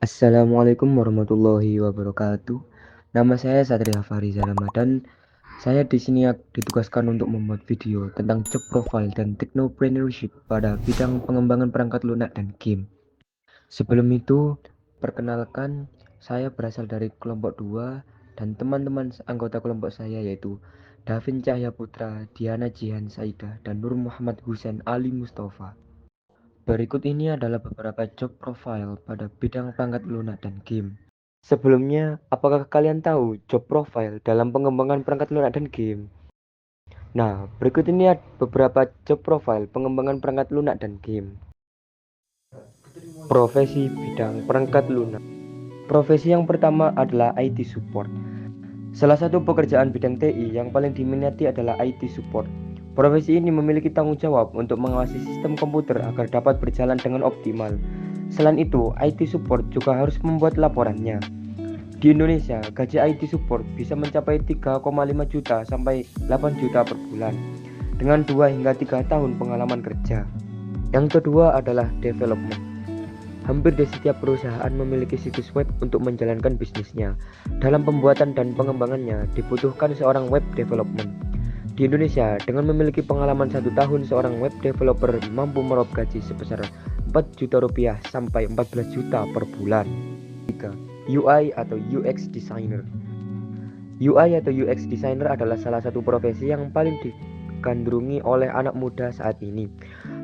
Assalamualaikum warahmatullahi wabarakatuh. Nama saya Satria Fariza Ramadan. Saya di sini ditugaskan untuk membuat video tentang job profile dan technopreneurship pada bidang pengembangan perangkat lunak dan game. Sebelum itu, perkenalkan, saya berasal dari kelompok 2 dan teman-teman anggota kelompok saya yaitu Davin Cahya Putra, Diana Jihan Saida, dan Nur Muhammad Husain Ali Mustafa. Berikut ini adalah beberapa job profile pada bidang perangkat lunak dan game. Sebelumnya, apakah kalian tahu job profile dalam pengembangan perangkat lunak dan game? Nah, berikut ini beberapa job profile pengembangan perangkat lunak dan game. Profesi bidang perangkat lunak. Profesi yang pertama adalah IT support. Salah satu pekerjaan bidang TI yang paling diminati adalah IT support. Profesi ini memiliki tanggung jawab untuk mengawasi sistem komputer agar dapat berjalan dengan optimal. Selain itu, IT support juga harus membuat laporannya. Di Indonesia, gaji IT support bisa mencapai 3,5 juta sampai 8 juta per bulan dengan 2 hingga 3 tahun pengalaman kerja. Yang kedua adalah development. Hampir di setiap perusahaan memiliki situs web untuk menjalankan bisnisnya. Dalam pembuatan dan pengembangannya dibutuhkan seorang web development. Di Indonesia, dengan memiliki pengalaman 1 tahun, seorang web developer mampu meraup gaji sebesar 4 juta rupiah sampai 14 juta per bulan. 3. UI atau UX designer. UI atau UX designer adalah salah satu profesi yang paling digandrungi oleh anak muda saat ini.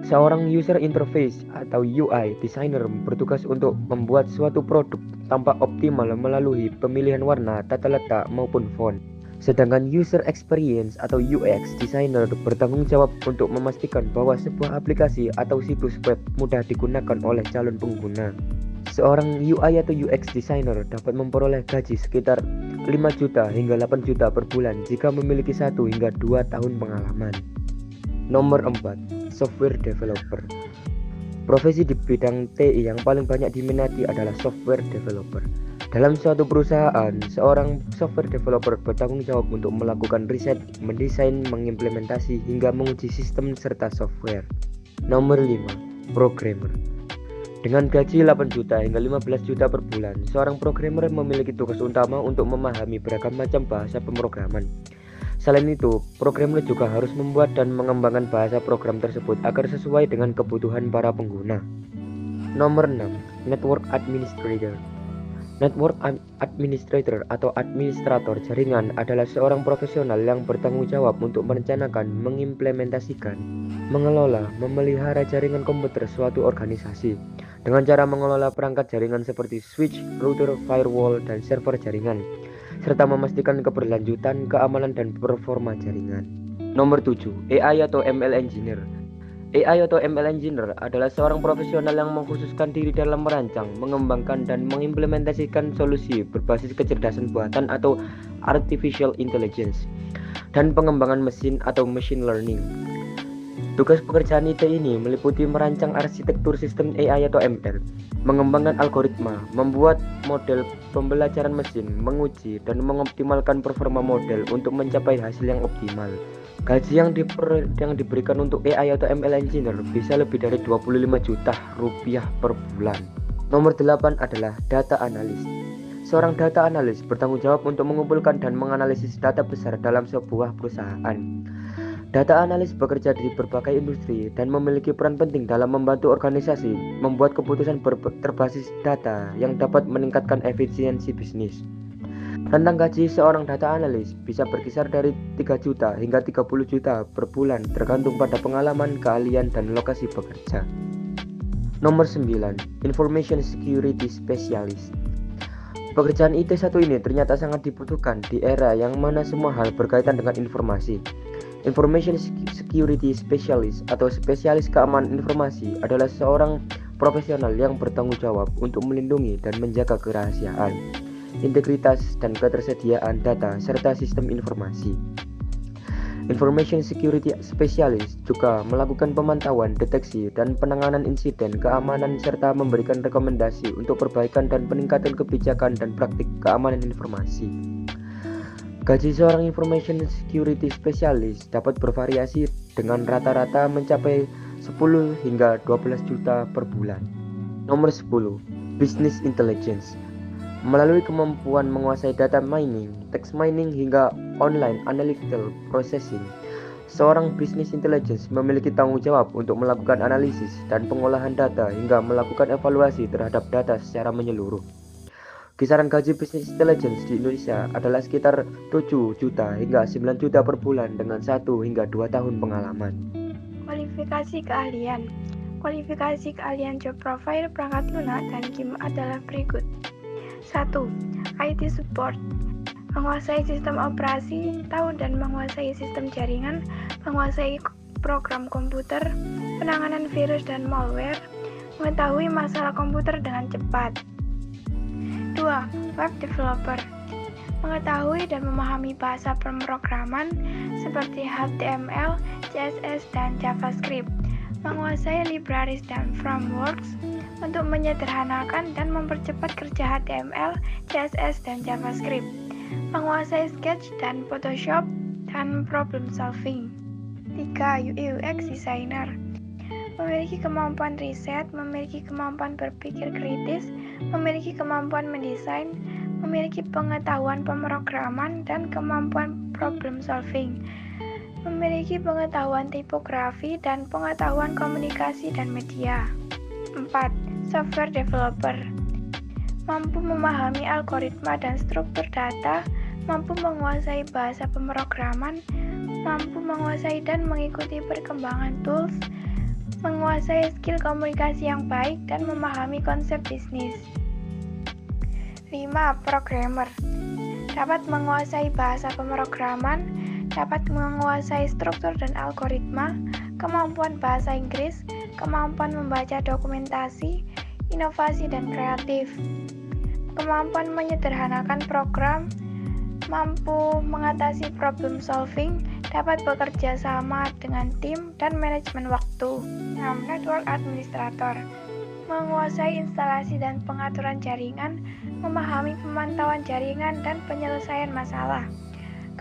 Seorang user interface atau UI designer bertugas untuk membuat suatu produk tampak optimal melalui pemilihan warna, tata letak, maupun font. Sedangkan user experience atau UX designer bertanggung jawab untuk memastikan bahwa sebuah aplikasi atau situs web mudah digunakan oleh calon pengguna. Seorang UI atau UX designer dapat memperoleh gaji sekitar 5 juta hingga 8 juta per bulan jika memiliki 1 hingga 2 tahun pengalaman. Nomor 4. Software developer. Profesi di bidang TI yang paling banyak diminati adalah software developer. Dalam suatu perusahaan, seorang software developer bertanggung jawab untuk melakukan riset, mendesain, mengimplementasi, hingga menguji sistem serta software. Nomor 5. Programmer. Dengan gaji 8 juta hingga 15 juta per bulan, seorang programmer memiliki tugas utama untuk memahami beragam macam bahasa pemrograman. Selain itu, programmer juga harus membuat dan mengembangkan bahasa program tersebut agar sesuai dengan kebutuhan para pengguna. Nomor 6. Network Administrator. Network Administrator atau administrator jaringan adalah seorang profesional yang bertanggung jawab untuk merencanakan, mengimplementasikan, mengelola, memelihara jaringan komputer suatu organisasi dengan cara mengelola perangkat jaringan seperti switch, router, firewall, dan server jaringan, serta memastikan keberlanjutan, keamanan, dan performa jaringan. Nomor 7. AI atau ML Engineer. AI atau ML Engineer adalah seorang profesional yang mengkhususkan diri dalam merancang, mengembangkan, dan mengimplementasikan solusi berbasis kecerdasan buatan atau artificial intelligence dan pengembangan mesin atau machine learning. Tugas pekerjaan IT ini meliputi merancang arsitektur sistem AI atau ML, mengembangkan algoritma, membuat model pembelajaran mesin, menguji dan mengoptimalkan performa model untuk mencapai hasil yang optimal. Gaji yang diberikan untuk AI atau ML Engineer bisa lebih dari 25 juta rupiah per bulan. Nomor 8 adalah data analis. Seorang data analis bertanggung jawab untuk mengumpulkan dan menganalisis data besar dalam sebuah perusahaan. Data analis bekerja di berbagai industri dan memiliki peran penting dalam membantu organisasi membuat keputusan berbasis data yang dapat meningkatkan efisiensi bisnis. Rentang gaji seorang data analis bisa berkisar dari 3 juta hingga 30 juta per bulan tergantung pada pengalaman, keahlian, dan lokasi bekerja. Nomor 9. Information Security Specialist. Pekerjaan IT satu ini ternyata sangat dibutuhkan di era yang mana semua hal berkaitan dengan informasi. Information Security Specialist atau spesialis keamanan informasi adalah seorang profesional yang bertanggung jawab untuk melindungi dan menjaga kerahasiaan, integritas, dan ketersediaan data serta sistem informasi. Information Security Specialist juga melakukan pemantauan, deteksi, dan penanganan insiden keamanan serta memberikan rekomendasi untuk perbaikan dan peningkatan kebijakan dan praktik keamanan informasi. Gaji seorang Information Security Specialist dapat bervariasi dengan rata-rata mencapai 10 hingga 12 juta per bulan. Nomor 10. Business Intelligence. Melalui kemampuan menguasai data mining, text mining, hingga online analytical processing, seorang business intelligence memiliki tanggung jawab untuk melakukan analisis dan pengolahan data hingga melakukan evaluasi terhadap data secara menyeluruh. Kisaran gaji business intelligence di Indonesia adalah sekitar 7 juta hingga 9 juta per bulan dengan 1 hingga 2 tahun pengalaman. Kualifikasi keahlian. Kualifikasi keahlian job profile perangkat lunak dan game adalah berikut. 1. IT support. Menguasai sistem operasi, tahu dan menguasai sistem jaringan, menguasai program komputer, penanganan virus dan malware, mengetahui masalah komputer dengan cepat. 2. Web developer. Mengetahui dan memahami bahasa pemrograman seperti HTML, CSS, dan JavaScript. Menguasai libraries dan frameworks untuk menyederhanakan dan mempercepat kerja HTML, CSS, dan JavaScript. Menguasai Sketch dan Photoshop dan problem solving. 3. UI/UX designer. Memiliki kemampuan riset, memiliki kemampuan berpikir kritis, memiliki kemampuan mendesain, memiliki pengetahuan pemrograman dan kemampuan problem solving, memiliki pengetahuan tipografi dan pengetahuan komunikasi dan media. 4. Software developer. Mampu memahami algoritma dan struktur data, mampu menguasai bahasa pemrograman, mampu menguasai dan mengikuti perkembangan tools, menguasai skill komunikasi yang baik dan memahami konsep bisnis. 5. Programmer. Dapat menguasai bahasa pemrograman, dapat menguasai struktur dan algoritma, kemampuan bahasa Inggris, kemampuan membaca dokumentasi, inovasi dan kreatif, kemampuan menyederhanakan program, mampu mengatasi problem solving, dapat bekerja sama dengan tim dan manajemen waktu. 6. Network administrator. Menguasai instalasi dan pengaturan jaringan, memahami pemantauan jaringan dan penyelesaian masalah,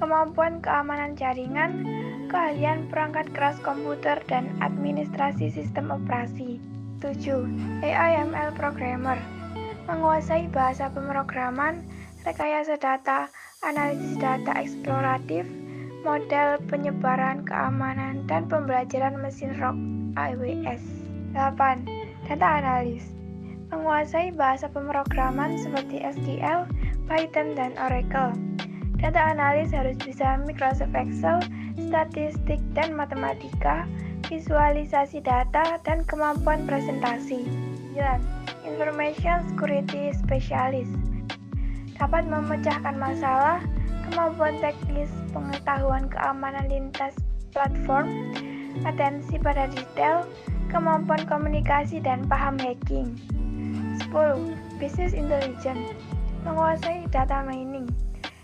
kemampuan keamanan jaringan, keahlian perangkat keras komputer dan administrasi sistem operasi. 7. AI/ML programmer. Menguasai bahasa pemrograman, rekayasa data, analisis data eksploratif, model penyebaran keamanan dan pembelajaran mesin ROC AWS. 8. Data analis. Menguasai bahasa pemrograman seperti SQL, Python, dan Oracle. Data analis harus bisa Microsoft Excel, statistik dan matematika, visualisasi data, dan kemampuan presentasi. 9. Information Security Specialist. Dapat memecahkan masalah, kemampuan teknis, pengetahuan keamanan lintas platform, atensi pada detail, kemampuan komunikasi dan paham hacking. 10. Business Intelligence. Menguasai data mining.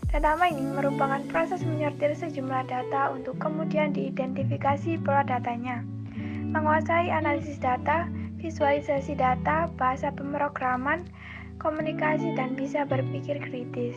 Data mining merupakan proses menyortir sejumlah data untuk kemudian diidentifikasi pola datanya. Menguasai analisis data, visualisasi data, bahasa pemrograman, komunikasi, dan bisa berpikir kritis.